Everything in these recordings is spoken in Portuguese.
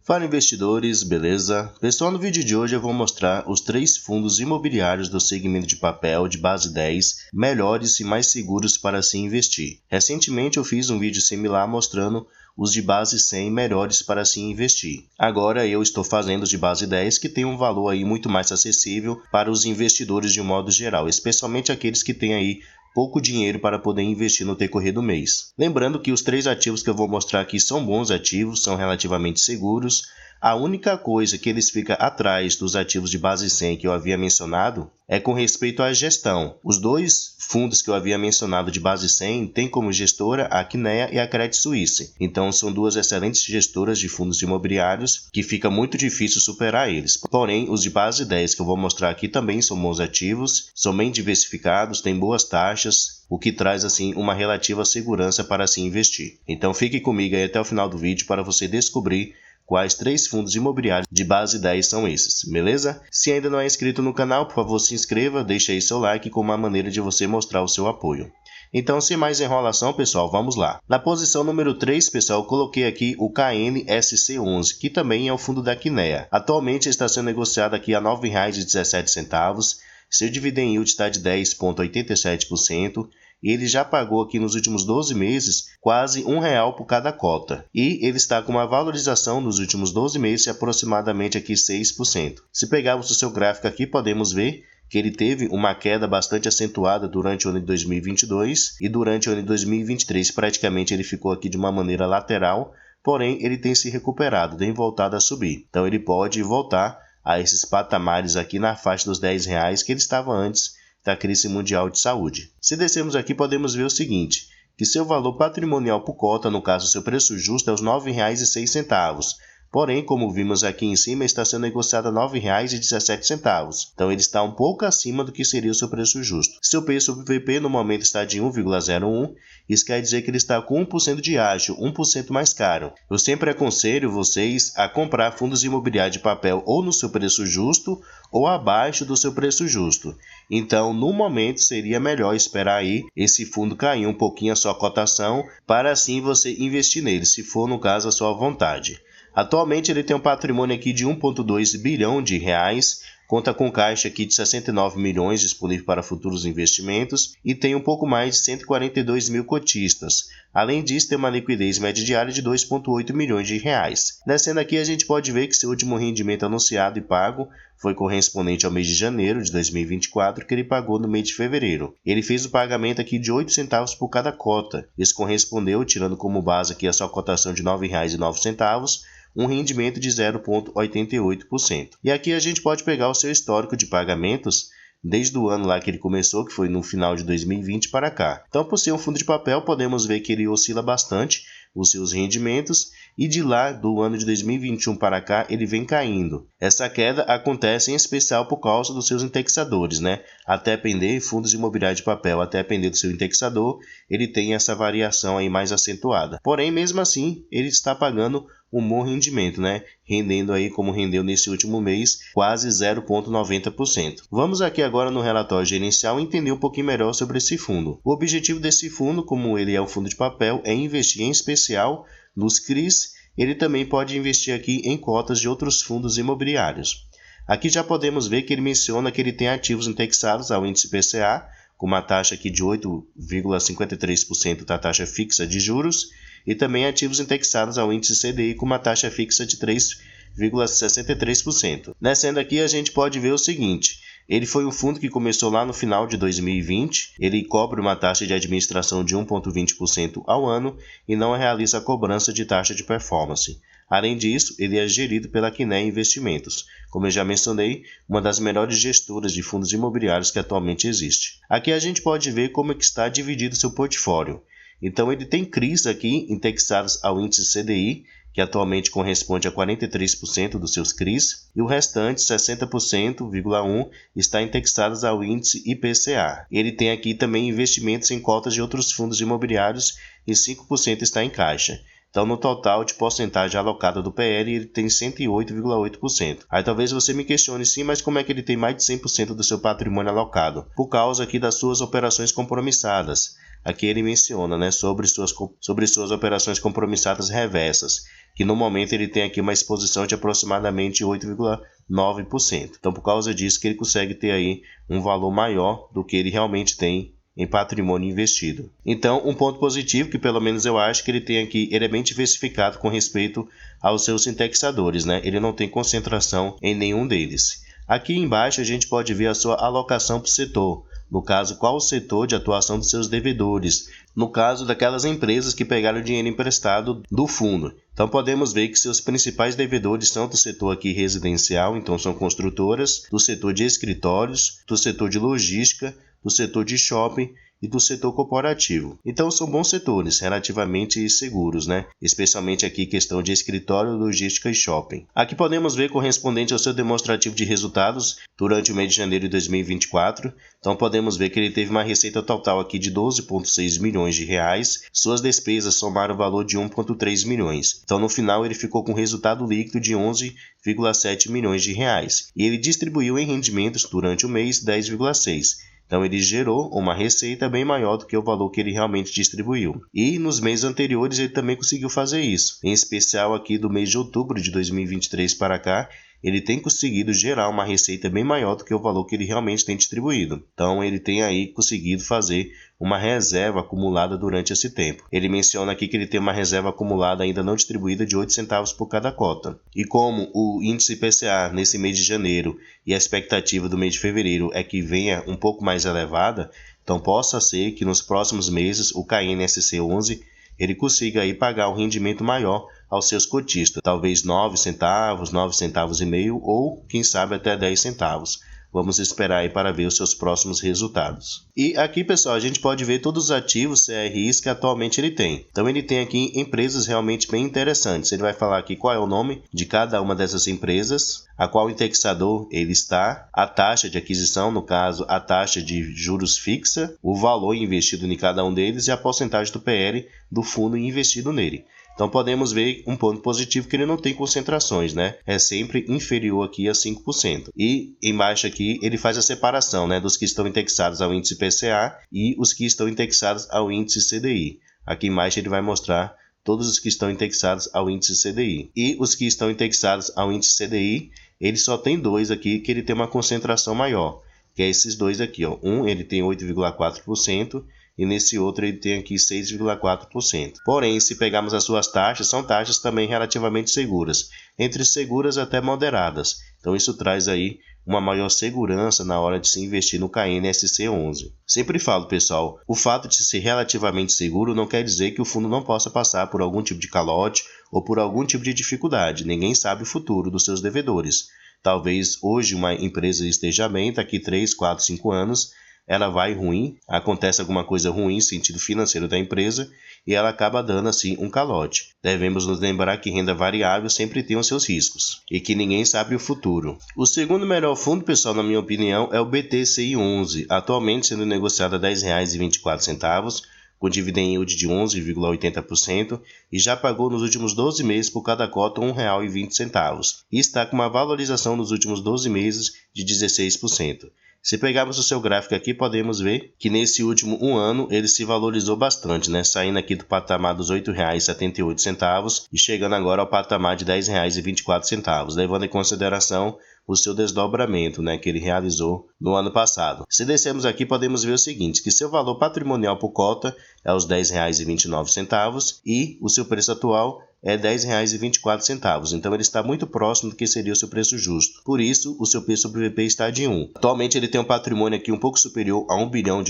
Fala investidores, beleza? Pessoal, no vídeo de hoje eu vou mostrar os 3 fundos imobiliários do segmento de papel de base 10 melhores e mais seguros para se investir. Recentemente eu fiz um vídeo similar mostrando os de base 100 melhores para se investir. Agora eu estou fazendo os de base 10 que tem um valor aí muito mais acessível para os investidores de um modo geral, especialmente aqueles que têm aí pouco dinheiro para poder investir no decorrer do mês. Lembrando que os 3 ativos que eu vou mostrar aqui são bons ativos, são relativamente seguros. A única coisa que eles ficam atrás dos ativos de base 100 que eu havia mencionado é com respeito à gestão. Os 2 fundos que eu havia mencionado de base 100 têm como gestora a Kinea e a Credit Suisse. Então são 2 excelentes gestoras de fundos imobiliários que fica muito difícil superar eles. Porém, os de base 10 que eu vou mostrar aqui também são bons ativos, são bem diversificados, têm boas taxas, o que traz assim uma relativa segurança para se investir. Então fique comigo aí até o final do vídeo para você descobrir quais 3 fundos imobiliários de base 10 são esses, beleza? Se ainda não é inscrito no canal, por favor se inscreva, deixe aí seu like como uma maneira de você mostrar o seu apoio. Então, sem mais enrolação, pessoal, vamos lá. Na posição número 3, pessoal, eu coloquei aqui o KNSC11, que também é o fundo da Kinea. Atualmente está sendo negociado aqui a R$ 9,17, seu dividend yield está de 10,87%, e ele já pagou aqui nos últimos 12 meses quase R$1 por cada cota. E ele está com uma valorização nos últimos 12 meses de aproximadamente aqui 6%. Se pegarmos o seu gráfico aqui, podemos ver que ele teve uma queda bastante acentuada durante o ano de 2022 e durante o ano de 2023 praticamente ele ficou aqui de uma maneira lateral, porém ele tem se recuperado, tem voltado a subir. Então ele pode voltar a esses patamares aqui na faixa dos R$10 que ele estava antes da crise mundial de saúde. Se descermos aqui, podemos ver o seguinte, que seu valor patrimonial por cota, no caso seu preço justo, é os R$ 9,06. Porém, como vimos aqui em cima, está sendo negociado a R$ 9,17. Então, ele está um pouco acima do que seria o seu preço justo. Seu P sobre VP no momento está de 1,01. Isso quer dizer que ele está com 1% de ágio, 1% mais caro. Eu sempre aconselho vocês a comprar fundos imobiliários de papel ou no seu preço justo ou abaixo do seu preço justo. Então, no momento, seria melhor esperar aí esse fundo cair um pouquinho a sua cotação para assim você investir nele, se for no caso a sua vontade. Atualmente ele tem um patrimônio aqui de 1,2 bilhão de reais, conta com caixa aqui de 69 milhões disponível para futuros investimentos e tem um pouco mais de 142 mil cotistas. Além disso, tem uma liquidez média diária de 2,8 milhões de reais. Descendo aqui, a gente pode ver que seu último rendimento anunciado e pago foi correspondente ao mês de janeiro de 2024, que ele pagou no mês de fevereiro. Ele fez o pagamento aqui de 8 centavos por cada cota. Isso correspondeu, tirando como base aqui a sua cotação de R$ 9,09, um rendimento de 0,88%. E aqui a gente pode pegar o seu histórico de pagamentos desde o ano lá que ele começou, que foi no final de 2020 para cá. Então, por ser um fundo de papel, podemos ver que ele oscila bastante os seus rendimentos e de lá do ano de 2021 para cá ele vem caindo. Essa queda acontece em especial por causa dos seus indexadores, né? Até depender fundos imobiliários de papel, até depender do seu indexador, ele tem essa variação aí mais acentuada. Porém, mesmo assim, ele está pagando um bom rendimento, né? Rendendo aí como rendeu nesse último mês, quase 0,90%. Vamos aqui agora no relatório gerencial entender um pouquinho melhor sobre esse fundo. O objetivo desse fundo, como ele é um fundo de papel, é investir em especial nos CRIs. Ele também pode investir aqui em cotas de outros fundos imobiliários. Aqui já podemos ver que ele menciona que ele tem ativos indexados ao índice IPCA, com uma taxa aqui de 8,53% da taxa fixa de juros, e também ativos indexados ao índice CDI com uma taxa fixa de 3,63%. Descendo aqui, a gente pode ver o seguinte, ele foi um fundo que começou lá no final de 2020, ele cobre uma taxa de administração de 1,20% ao ano e não realiza a cobrança de taxa de performance. Além disso, ele é gerido pela Kinea Investimentos, como eu já mencionei, uma das melhores gestoras de fundos imobiliários que atualmente existe. Aqui a gente pode ver como é que está dividido seu portfólio. Então ele tem CRIs aqui indexados ao índice CDI, que atualmente corresponde a 43% dos seus CRIs, e o restante, 60,1%, está indexados ao índice IPCA. Ele tem aqui também investimentos em cotas de outros fundos imobiliários e 5% está em caixa. Então, no total de porcentagem alocada do PL, ele tem 108,8%. Aí talvez você me questione, sim, mas como é que ele tem mais de 100% do seu patrimônio alocado? Por causa aqui das suas operações compromissadas. Aqui ele menciona, né, sobre suas operações compromissadas reversas, que no momento ele tem aqui uma exposição de aproximadamente 8,9%. Então, por causa disso que ele consegue ter aí um valor maior do que ele realmente tem em patrimônio investido. Então, um ponto positivo que pelo menos eu acho que ele tem aqui, ele é bem diversificado com respeito aos seus indexadores, né? Ele não tem concentração em nenhum deles. Aqui embaixo a gente pode ver a sua alocação por setor. No caso, qual o setor de atuação dos seus devedores. No caso daquelas empresas que pegaram dinheiro emprestado do fundo. Então podemos ver que seus principais devedores são do setor aqui residencial, então são construtoras, do setor de escritórios, do setor de logística, do setor de shopping e do setor corporativo. Então são bons setores, relativamente seguros, né? Especialmente aqui questão de escritório, logística e shopping. Aqui podemos ver correspondente ao seu demonstrativo de resultados durante o mês de janeiro de 2024. Então podemos ver que ele teve uma receita total aqui de 12,6 milhões de reais. Suas despesas somaram o valor de 1,3 milhões. Então no final ele ficou com resultado líquido de 11,7 milhões de reais. E ele distribuiu em rendimentos durante o mês 10,6. Então ele gerou uma receita bem maior do que o valor que ele realmente distribuiu. E nos meses anteriores ele também conseguiu fazer isso. Em especial aqui do mês de outubro de 2023 para cá, ele tem conseguido gerar uma receita bem maior do que o valor que ele realmente tem distribuído. Então ele tem aí conseguido fazer uma reserva acumulada durante esse tempo. Ele menciona aqui que ele tem uma reserva acumulada ainda não distribuída de 8 centavos por cada cota. E como o índice IPCA nesse mês de janeiro e a expectativa do mês de fevereiro é que venha um pouco mais elevada, então possa ser que nos próximos meses o KNSC 11 ele consiga aí pagar um rendimento maior aos seus cotistas, talvez 9 centavos, 9 centavos e meio ou quem sabe até 10 centavos. Vamos esperar aí para ver os seus próximos resultados. E aqui, pessoal, a gente pode ver todos os ativos CRIs que atualmente ele tem. Então ele tem aqui empresas realmente bem interessantes. Ele vai falar aqui qual é o nome de cada uma dessas empresas, a qual indexador ele está, a taxa de aquisição, no caso a taxa de juros fixa, o valor investido em cada um deles e a porcentagem do PL do fundo investido nele. Então podemos ver um ponto positivo que ele não tem concentrações, né? É sempre inferior aqui a 5%. E embaixo aqui ele faz a separação, né, dos que estão indexados ao índice PCA e os que estão indexados ao índice CDI. Aqui embaixo ele vai mostrar todos os que estão indexados ao índice CDI. E os que estão indexados ao índice CDI, ele só tem dois aqui que ele tem uma concentração maior, que é esses dois aqui, ó. Um ele tem 8,4%. E nesse outro ele tem aqui 6,4%. Porém, se pegarmos as suas taxas, são taxas também relativamente seguras, entre seguras até moderadas. Então isso traz aí uma maior segurança na hora de se investir no KNSC 11. Sempre falo, pessoal, o fato de ser relativamente seguro não quer dizer que o fundo não possa passar por algum tipo de calote ou por algum tipo de dificuldade. Ninguém sabe o futuro dos seus devedores. Talvez hoje uma empresa esteja bem, daqui 3, 4, 5 anos ela vai ruim, acontece alguma coisa ruim no sentido financeiro da empresa e ela acaba dando assim um calote. Devemos nos lembrar que renda variável sempre tem os seus riscos e que ninguém sabe o futuro. O segundo melhor fundo, pessoal, na minha opinião, é o BTCI 11, atualmente sendo negociado a R$ 10,24, com dividend yield de 11,80% e já pagou nos últimos 12 meses por cada cota R$ 1,20 e está com uma valorização nos últimos 12 meses de 16%. Se pegarmos o seu gráfico aqui, podemos ver que nesse último ano ele se valorizou bastante, né? Saindo aqui do patamar dos R$ 8,78 e chegando agora ao patamar de R$ 10,24, levando em consideração o seu desdobramento, né, que ele realizou no ano passado. Se descermos aqui, podemos ver o seguinte, que seu valor patrimonial por cota é os R$ 10,29 e o seu preço atual é R$ 10,24. Então ele está muito próximo do que seria o seu preço justo. Por isso, o seu P sobre VP está de 1. Atualmente ele tem um patrimônio aqui um pouco superior a R$ 1 bilhão,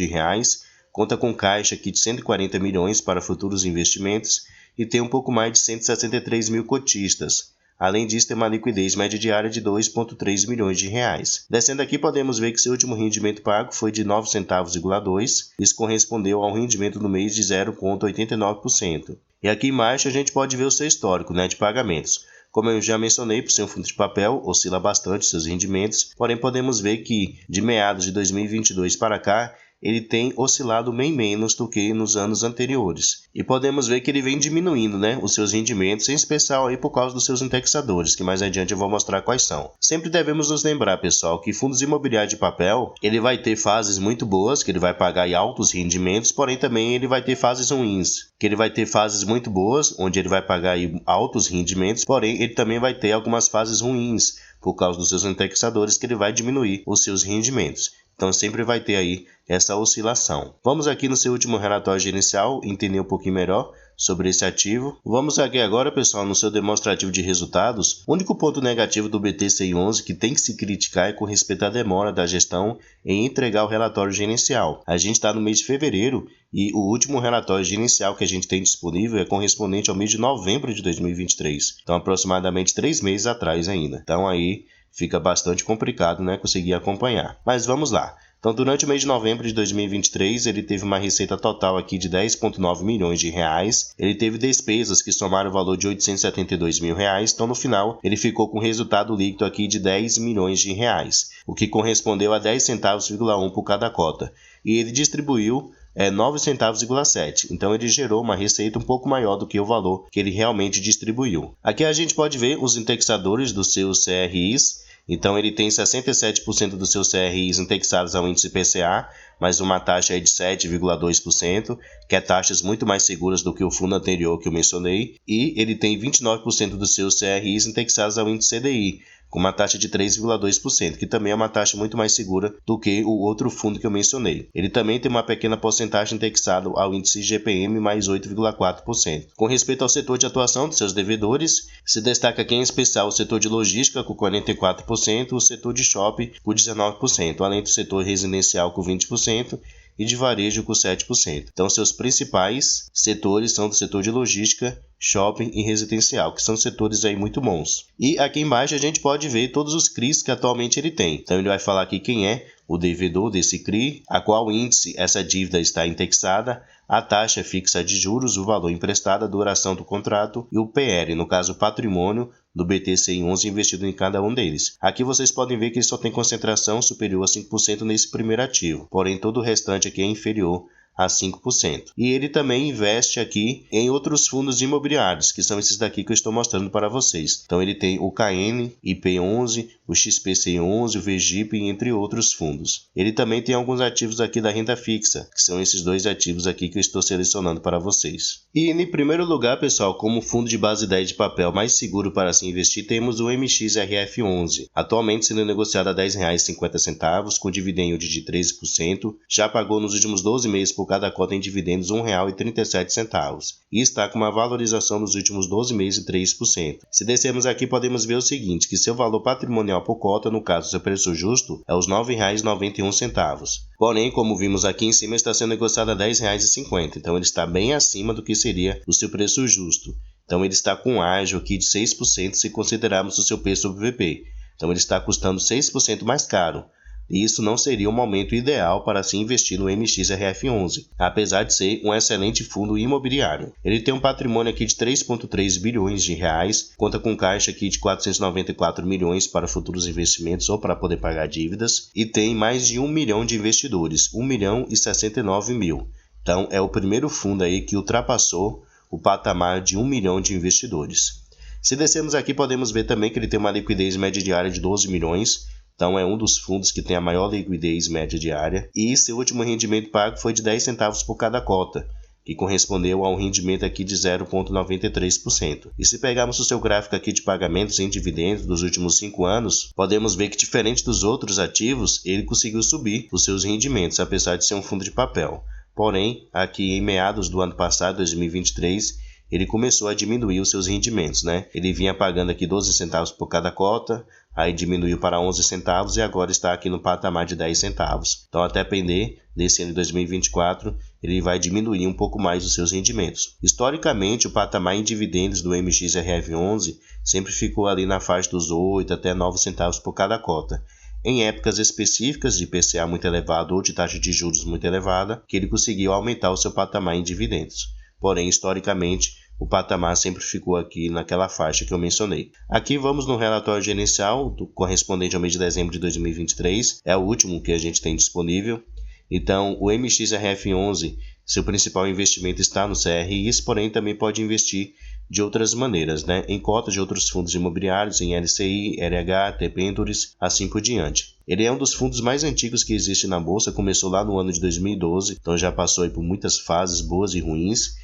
conta com caixa aqui de 140 milhões para futuros investimentos e tem um pouco mais de 163 mil cotistas. Além disso, tem uma liquidez média diária de 2,3 milhões de reais. Descendo aqui, podemos ver que seu último rendimento pago foi de 9 centavos,2. Isso correspondeu a um rendimento no mês de 0,89%. E aqui embaixo a gente pode ver o seu histórico, né, de pagamentos. Como eu já mencionei, por ser um fundo de papel, oscila bastante seus rendimentos, porém podemos ver que de meados de 2022 para cá, ele tem oscilado bem menos do que nos anos anteriores. E podemos ver que ele vem diminuindo, né, os seus rendimentos, em especial aí por causa dos seus indexadores, que mais adiante eu vou mostrar quais são. Sempre devemos nos lembrar, pessoal, que fundos imobiliários de papel, ele vai ter fases muito boas, que ele vai pagar aí altos rendimentos, porém também ele vai ter fases ruins, que ele vai ter fases muito boas, onde ele vai pagar aí altos rendimentos, porém ele também vai ter algumas fases ruins, por causa dos seus indexadores, que ele vai diminuir os seus rendimentos. Então sempre vai ter aí essa oscilação. Vamos aqui no seu último relatório gerencial entender um pouquinho melhor sobre esse ativo. Vamos aqui agora, pessoal, no seu demonstrativo de resultados. O único ponto negativo do BTCI11 que tem que se criticar é com respeito à demora da gestão em entregar o relatório gerencial. A gente está no mês de fevereiro e o último relatório gerencial que a gente tem disponível é correspondente ao mês de novembro de 2023. Então aproximadamente 3 meses atrás ainda. Então aí fica bastante complicado, né, conseguir acompanhar. Mas vamos lá. Então, durante o mês de novembro de 2023, ele teve uma receita total aqui de 10,9 milhões de reais. Ele teve despesas que somaram o valor de 872 mil reais. Então, no final, ele ficou com resultado líquido aqui de 10 milhões de reais, o que correspondeu a 10 centavos,1 por cada cota. E ele distribuiu 9 centavos,7. Então ele gerou uma receita um pouco maior do que o valor que ele realmente distribuiu. Aqui a gente pode ver os indexadores dos seus CRIs. Então ele tem 67% dos seus CRIs indexados ao índice IPCA, mas uma taxa aí de 7,2%, que é taxas muito mais seguras do que o fundo anterior que eu mencionei. E ele tem 29% dos seus CRIs indexados ao índice CDI, com uma taxa de 3,2%, que também é uma taxa muito mais segura do que o outro fundo que eu mencionei. Ele também tem uma pequena porcentagem indexada ao índice IGPM, mais 8,4%. Com respeito ao setor de atuação dos seus devedores, se destaca aqui em especial o setor de logística, com 44%, o setor de shopping, com 19%, além do setor residencial, com 20%, e de varejo com 7%. Então, seus principais setores são do setor de logística, shopping e residencial, que são setores aí muito bons. E aqui embaixo a gente pode ver todos os CRIs que atualmente ele tem. Então, ele vai falar aqui quem é o devedor desse CRI, a qual índice essa dívida está indexada, a taxa fixa de juros, o valor emprestado, a duração do contrato e o PL, no caso o patrimônio do BTCI11 investido em cada um deles. Aqui vocês podem ver que ele só tem concentração superior a 5% nesse primeiro ativo, porém todo o restante aqui é inferior a 5%. E ele também investe aqui em outros fundos imobiliários, que são esses daqui que eu estou mostrando para vocês. Então ele tem o KN, IP11, o XPCI11, o VGIP, entre outros fundos. Ele também tem alguns ativos aqui da renda fixa, que são esses dois ativos aqui que eu estou selecionando para vocês. E em primeiro lugar, pessoal, como fundo de base 10 de papel mais seguro para se investir, temos o MXRF11, atualmente sendo negociado a R$ 10,50, com dividend yield de 13%, já pagou nos últimos 12 meses por cada cota em dividendos R$ 1,37 e está com uma valorização nos últimos 12 meses de 3%. Se descermos aqui, podemos ver o seguinte, que seu valor patrimonial por cota, no caso seu preço justo, é os R$ 9,91. Porém, como vimos aqui em cima, está sendo negociado a R$ 10,50, então ele está bem acima do que seria o seu preço justo. Então ele está com um ágio aqui de 6% se considerarmos o seu P sobre VP. Então ele está custando 6% mais caro. E isso não seria o momento ideal para se investir no MXRF11, apesar de ser um excelente fundo imobiliário. Ele tem um patrimônio aqui de 3,3 bilhões de reais, conta com caixa aqui de 494 milhões para futuros investimentos ou para poder pagar dívidas, e tem mais de 1 milhão de investidores, 1.069.000. Então é o primeiro fundo aí que ultrapassou o patamar de 1 milhão de investidores. Se descermos aqui, podemos ver também que ele tem uma liquidez média diária de 12 milhões, então é um dos fundos que tem a maior liquidez média diária, e seu último rendimento pago foi de 10 centavos por cada cota, que correspondeu a um rendimento aqui de 0,93%. E se pegarmos o seu gráfico aqui de pagamentos em dividendos dos últimos 5 anos, podemos ver que, diferente dos outros ativos, ele conseguiu subir os seus rendimentos, apesar de ser um fundo de papel. Porém, aqui em meados do ano passado, 2023, ele começou a diminuir os seus rendimentos, né? Ele vinha pagando aqui 12 centavos por cada cota, aí diminuiu para 11 centavos e agora está aqui no patamar de 10 centavos. Então, até depender desse ano de 2024, ele vai diminuir um pouco mais os seus rendimentos. Historicamente, o patamar em dividendos do MXRF11 sempre ficou ali na faixa dos 8 até 9 centavos por cada cota. Em épocas específicas de IPCA muito elevado ou de taxa de juros muito elevada, que ele conseguiu aumentar o seu patamar em dividendos. Porém, historicamente, o patamar sempre ficou aqui naquela faixa que eu mencionei. Aqui vamos no relatório gerencial correspondente ao mês de dezembro de 2023, é o último que a gente tem disponível. Então, o MXRF11, seu principal investimento está no CRIs, porém também pode investir de outras maneiras, né? Em cotas de outros fundos imobiliários, em LCI, LH, T-Ventures, assim por diante. Ele é um dos fundos mais antigos que existe na Bolsa, começou lá no ano de 2012, então já passou aí por muitas fases boas e ruins.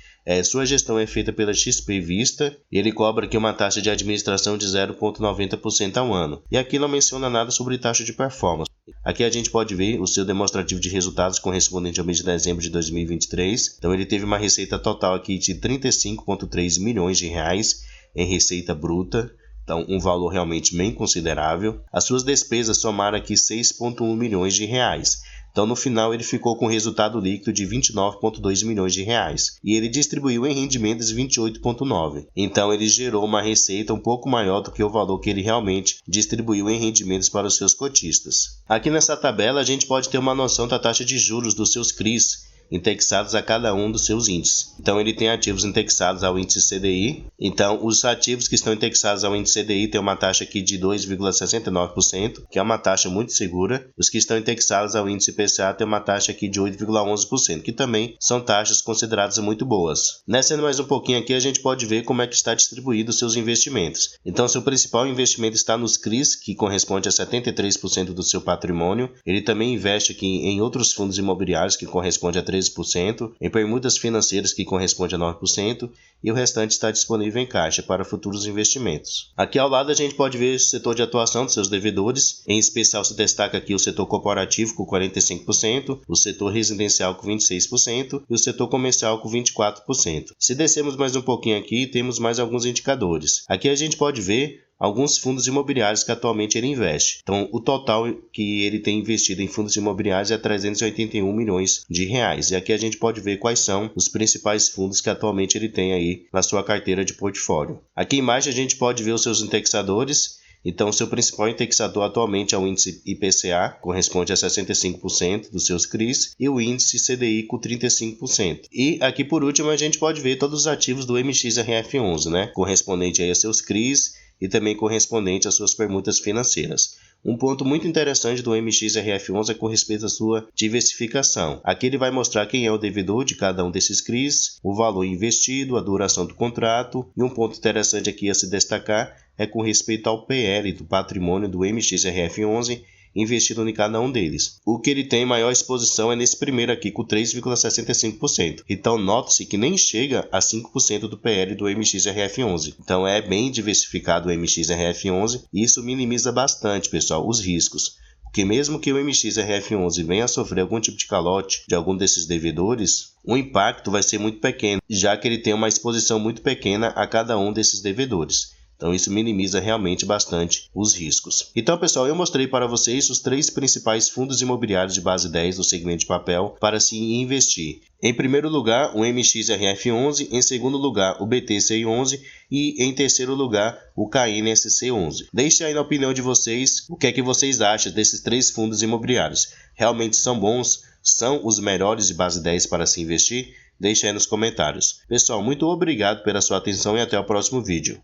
Sua gestão é feita pela XP Vista e ele cobra aqui uma taxa de administração de 0,90% ao ano. E aqui não menciona nada sobre taxa de performance. Aqui a gente pode ver o seu demonstrativo de resultados correspondente ao mês de dezembro de 2023. Então ele teve uma receita total aqui de 35,3 milhões de reais em receita bruta. Então, um valor realmente bem considerável. As suas despesas somaram aqui 6,1 milhões de reais. Então, no final, ele ficou com resultado líquido de 29,2 milhões de reais. E ele distribuiu em rendimentos 28,9. Então, ele gerou uma receita um pouco maior do que o valor que ele realmente distribuiu em rendimentos para os seus cotistas. Aqui nessa tabela, a gente pode ter uma noção da taxa de juros dos seus CRIs, indexados a cada um dos seus índices. Então, ele tem ativos indexados ao índice CDI. Então, os ativos que estão indexados ao índice CDI têm uma taxa aqui de 2,69%, que é uma taxa muito segura. Os que estão indexados ao índice IPCA têm uma taxa aqui de 8,11%, que também são taxas consideradas muito boas. Descendo mais um pouquinho aqui, a gente pode ver como é que está distribuído os seus investimentos. Então, seu principal investimento está nos CRIs, que corresponde a 73% do seu patrimônio. Ele também investe aqui em outros fundos imobiliários, que corresponde a 13%, em permutas financeiras, que corresponde a 9%, e o restante está disponível em caixa para futuros investimentos. Aqui ao lado a gente pode ver o setor de atuação dos seus devedores. Em especial se destaca aqui o setor corporativo com 45%, o setor residencial com 26% e o setor comercial com 24%. Se descermos mais um pouquinho aqui, temos mais alguns indicadores. Aqui a gente pode ver alguns fundos imobiliários que atualmente ele investe. Então, o total que ele tem investido em fundos imobiliários é 381 milhões de reais. E aqui a gente pode ver quais são os principais fundos que atualmente ele tem aí na sua carteira de portfólio. Aqui embaixo a gente pode ver os seus indexadores. Então, o seu principal indexador atualmente é o índice IPCA, corresponde a 65% dos seus CRIs, e o índice CDI com 35%. E aqui por último a gente pode ver todos os ativos do MXRF11, né? Correspondente aí a seus CRIs e também correspondente às suas permutas financeiras. Um ponto muito interessante do MXRF11 é com respeito à sua diversificação. Aqui ele vai mostrar quem é o devedor de cada um desses CRIs, o valor investido, a duração do contrato, e um ponto interessante aqui a se destacar é com respeito ao PL do patrimônio do MXRF11 investido em cada um deles. O que ele tem maior exposição é nesse primeiro aqui, com 3,65%. Então, nota-se que nem chega a 5% do PL do MXRF11. Então, é bem diversificado o MXRF11 e isso minimiza bastante, pessoal, os riscos. Porque mesmo que o MXRF11 venha a sofrer algum tipo de calote de algum desses devedores, o impacto vai ser muito pequeno, já que ele tem uma exposição muito pequena a cada um desses devedores. Então isso minimiza realmente bastante os riscos. Então, pessoal, eu mostrei para vocês os 3 principais fundos imobiliários de base 10 do segmento de papel para se investir. Em primeiro lugar, o MXRF11, em segundo lugar, o BTCI11 e em terceiro lugar, o KNSC11. Deixe aí na opinião de vocês o que é que vocês acham desses 3 fundos imobiliários. Realmente são bons? São os melhores de base 10 para se investir? Deixe aí nos comentários. Pessoal, muito obrigado pela sua atenção e até o próximo vídeo.